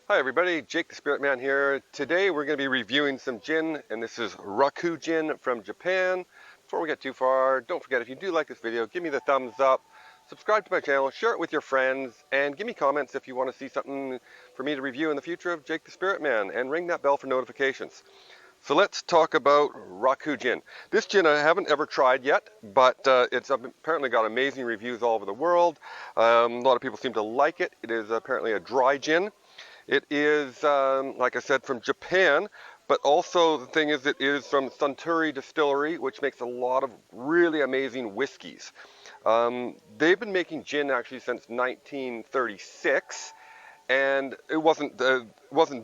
Hi everybody, Jake the Spirit Man here. Today we're going to be reviewing some gin, and this is Roku Gin from Japan. Before we get too far, don't forget, if you do like this video, give me the thumbs up, subscribe to my channel, share it with your friends, and give me comments if you want to see something for me to review in the future of Jake the Spirit Man, and ring that bell for notifications. So let's talk about Roku Gin. This gin I haven't ever tried yet, but it's apparently got amazing reviews all over the world. A lot of people seem to like it. It is apparently a dry gin. It is, like I said, from Japan, but also the thing is it is from Suntory Distillery, which makes a lot of really amazing whiskeys. They've been making gin actually since 1936, and it wasn't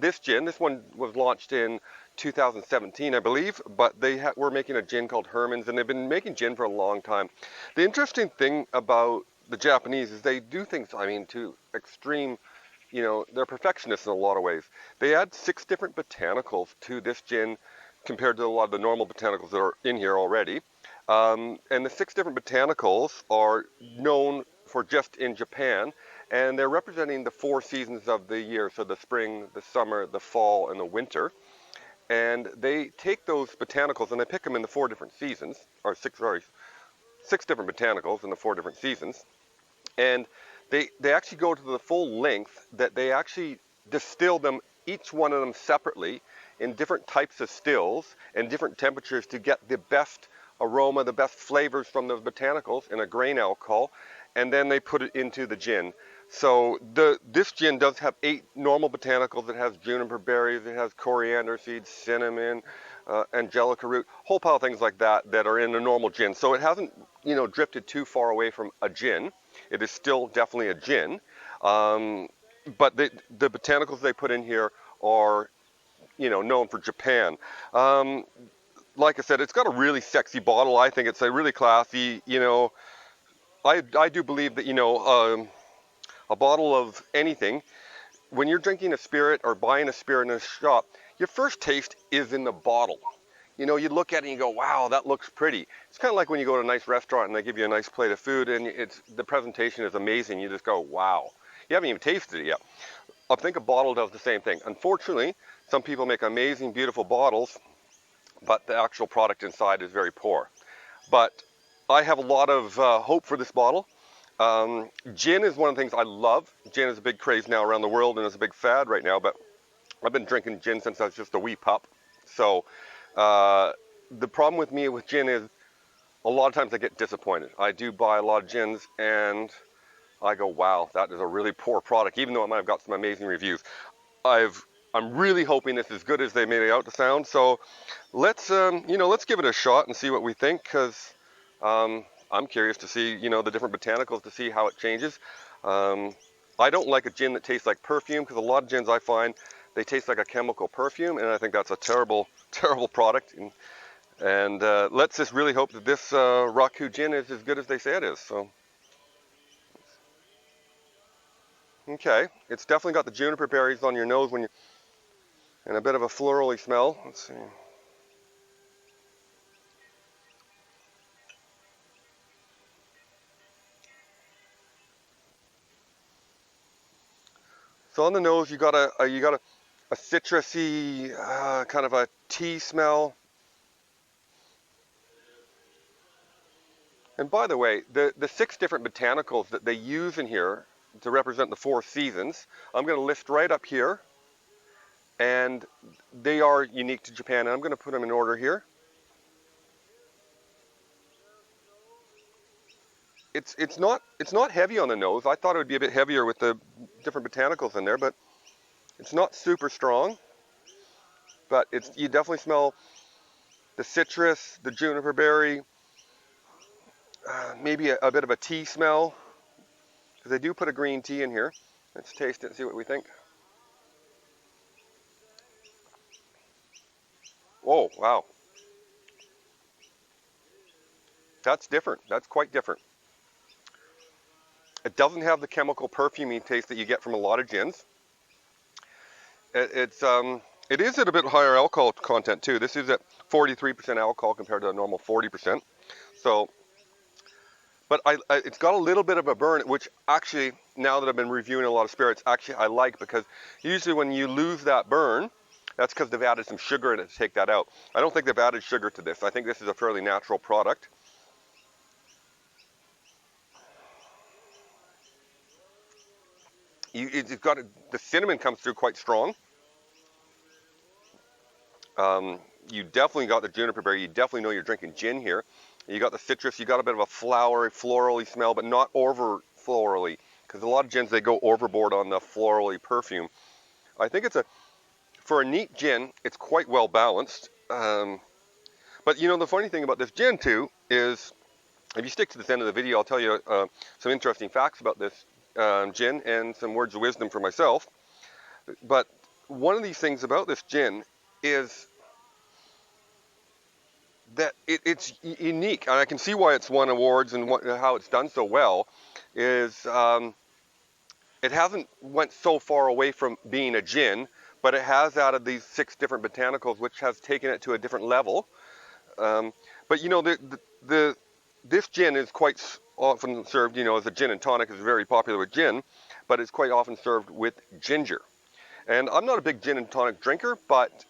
this gin. This one was launched in 2017, I believe, but they were making a gin called Herman's, and they've been making gin for a long time. The interesting thing about the Japanese is they do things, I mean, to extreme, they're perfectionists in a lot of ways. They add 6 different botanicals to this gin compared to a lot of the normal botanicals that are in here already. And the 6 different botanicals are known for just in Japan, and they're representing the 4 seasons of the year, so the spring, the summer, the fall, and the winter. And they take those botanicals and they pick them in the 4 different seasons, or 6 different botanicals in the 4 different seasons. And they actually go to the full length that they actually distill them, each one of them separately, in different types of stills and different temperatures to get the best aroma, the best flavors from those botanicals in a grain alcohol, and then they put it into the gin. So this gin does have 8 normal botanicals. It has juniper berries, it has coriander seeds, cinnamon, angelica root, whole pile of things like that that are in a normal gin. So it hasn't, drifted too far away from a gin. It is still definitely a gin, but the botanicals they put in here are, known for Japan. Like I said, it's got a really sexy bottle. I think it's a really classy. I do believe that a bottle of anything, when you're drinking a spirit or buying a spirit in a shop, your first taste is in the bottle. You look at it and you go, wow, that looks pretty. It's kind of like when you go to a nice restaurant and they give you a nice plate of food and the presentation is amazing. You just go, wow. You haven't even tasted it yet. I think a bottle does the same thing. Unfortunately, some people make amazing, beautiful bottles, but the actual product inside is very poor. But I have a lot of hope for this bottle. Gin is one of the things I love. Gin is a big craze now around the world and it's a big fad right now, but I've been drinking gin since I was just a wee pup. So the problem with me with gin is a lot of times I get disappointed. I do buy a lot of gins and I go, wow, that is a really poor product, even though I might have got some amazing reviews. I'm really hoping it's as good as they made it out to sound. So let's give it a shot and see what we think, because I'm curious to see, the different botanicals to see how it changes. I don't like a gin that tastes like perfume, because a lot of gins I find they taste like a chemical perfume, and I think that's a terrible, terrible product. And let's just really hope that this Roku Gin is as good as they say it is. So, okay, it's definitely got the juniper berries on your nose and a bit of a florally smell. Let's see. So on the nose, you got a citrusy kind of a tea smell. And by the way, the 6 different botanicals that they use in here to represent the 4 seasons, I'm going to list right up here, and they are unique to Japan. And I'm going to put them in order here. It's not heavy on the nose. I thought it would be a bit heavier with the different botanicals in there, but it's not super strong. But you definitely smell the citrus, the juniper berry, maybe a bit of a tea smell, because they do put a green tea in here. Let's taste it and see what we think. Oh, wow. That's different. That's quite different. It doesn't have the chemical perfumey taste that you get from a lot of gins. It is at a bit higher alcohol content too. This is at 43% alcohol compared to a normal 40%. So, but it's got a little bit of a burn, which actually, now that I've been reviewing a lot of spirits, actually I like, because usually when you lose that burn, that's because they've added some sugar in it to take that out. I don't think they've added sugar to this. I think this is a fairly natural product. It's got the cinnamon comes through quite strong. You definitely got the juniper berry. You definitely know you're drinking gin here. You got the citrus. You got a bit of a flowery, florally smell, but not over florally, because a lot of gins, they go overboard on the florally perfume. I think for a neat gin, it's quite well balanced. But you know, the funny thing about this gin too is, if you stick to this end of the video, I'll tell you some interesting facts about this gin and some words of wisdom for myself. But one of these things about this gin is that it's unique, and I can see why it's won awards and how it's done so well, is it hasn't went so far away from being a gin, but it has added these 6 different botanicals, which has taken it to a different level. But you know, this gin is quite often served, you know, as a gin and tonic. Is very popular with gin, but it's quite often served with ginger. And I'm not a big gin and tonic drinker, but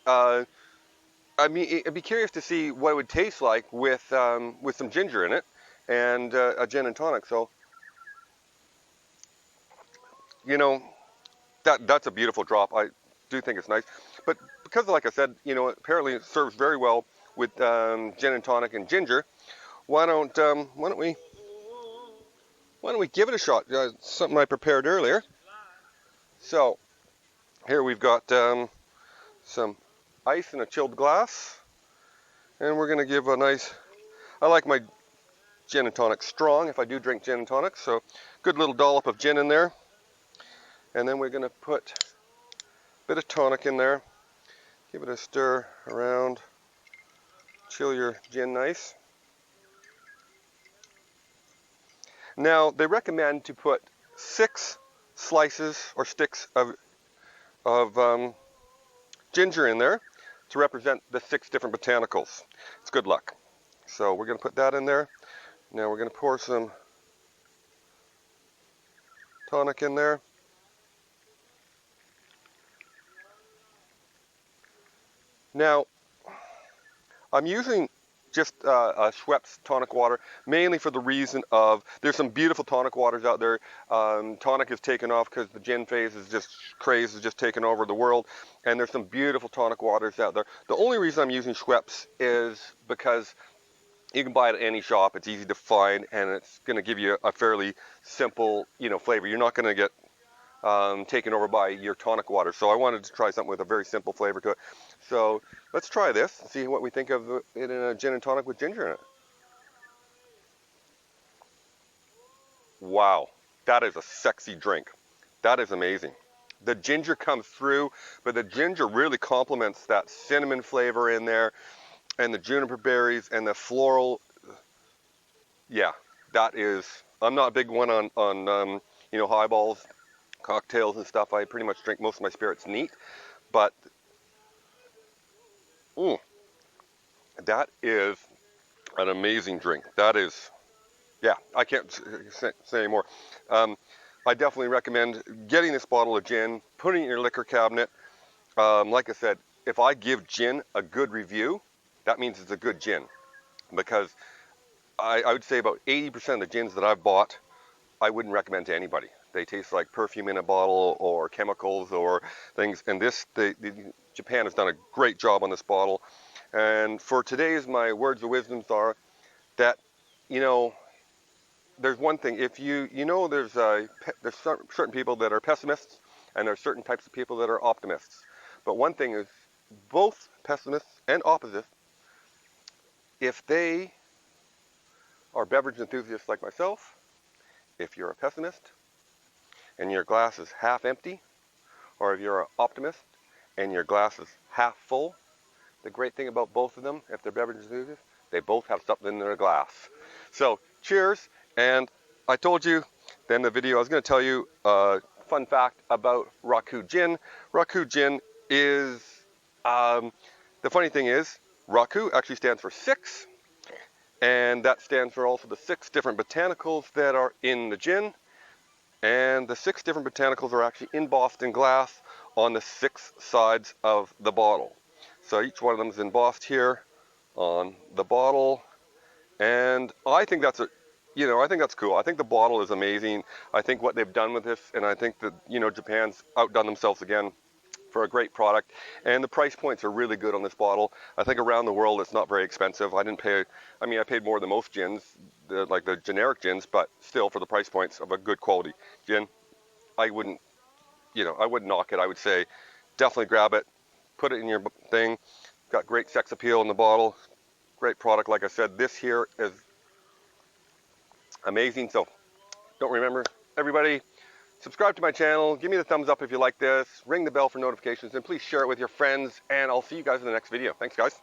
I mean, I'd be curious to see what it would taste like with some ginger in it and a gin and tonic. So, you know, that's a beautiful drop. I do think it's nice, but because, like I said, you know, apparently it serves very well with gin and tonic and ginger. Why don't we give it a shot? Something I prepared earlier. So here we've got some ice in a chilled glass, and we're gonna give a nice. I like my gin and tonic strong if I do drink gin and tonic, so good little dollop of gin in there, and then we're gonna put a bit of tonic in there. Give it a stir around. Chill your gin nice. Now, they recommend to put 6 slices or sticks of ginger in there to represent the 6 different botanicals. It's good luck. So we're going to put that in there. Now we're going to pour some tonic in there. Now, I'm using just Schweppes tonic water, mainly for the reason of there's some beautiful tonic waters out there. Tonic is taken off because the gin phase is just craze, is just taken over the world, and there's some beautiful tonic waters out there. The only reason I'm using Schweppes is because you can buy it at any shop. It's easy to find, and it's going to give you a fairly simple, you know, flavor. You're not going to get taken over by your tonic water. So I wanted to try something with a very simple flavor to it. So let's try this and see what we think of it in a gin and tonic with ginger in it. Wow, that is a sexy drink. That is amazing. The ginger comes through, but the ginger really complements that cinnamon flavor in there, and the juniper berries and the floral. Yeah, that is. I'm not a big one on you know, highballs, cocktails and stuff. I pretty much drink most of my spirits neat, but that is an amazing drink. That is, yeah, I can't say anymore. I definitely recommend getting this bottle of gin, putting it in your liquor cabinet. Like I said, if I give gin a good review, that means it's a good gin, because I would say about 80% of the gins that I've bought, I wouldn't recommend to anybody. They taste like perfume in a bottle or chemicals or things. And this, Japan has done a great job on this bottle. And for today's, my words of wisdom are that, you know, there's one thing. If you know, there's certain people that are pessimists, and there's certain types of people that are optimists. But one thing is, both pessimists and opposites, if they are beverage enthusiasts like myself, if you're a pessimist and your glass is half empty, or if you're an optimist and your glass is half full, the great thing about both of them, if they're beverage enthusiasts, they both have something in their glass. So cheers. And I told you then the video, I was going to tell you a fun fact about Roku Gin. Roku Gin is, the funny thing is, Roku actually stands for 6, and that stands for also the 6 different botanicals that are in the gin. And the 6 different botanicals are actually embossed in glass on the 6 sides of the bottle. So each one of them is embossed here on the bottle, and I think that's I think that's cool. I think the bottle is amazing. I think what they've done with this, and I think that Japan's outdone themselves again for a great product, and the price points are really good on this bottle. I think around the world it's not very expensive. I paid more than most gins, like the generic gins, but still for the price points of a good quality gin, I wouldn't knock it. I would say definitely grab it, put it in your thing. Got great sex appeal in the bottle. Great product. Like I said, this here is amazing. So don't remember, everybody, subscribe to my channel. Give me the thumbs up if you like this. Ring the bell for notifications, and please share it with your friends. And I'll see you guys in the next video. Thanks, guys.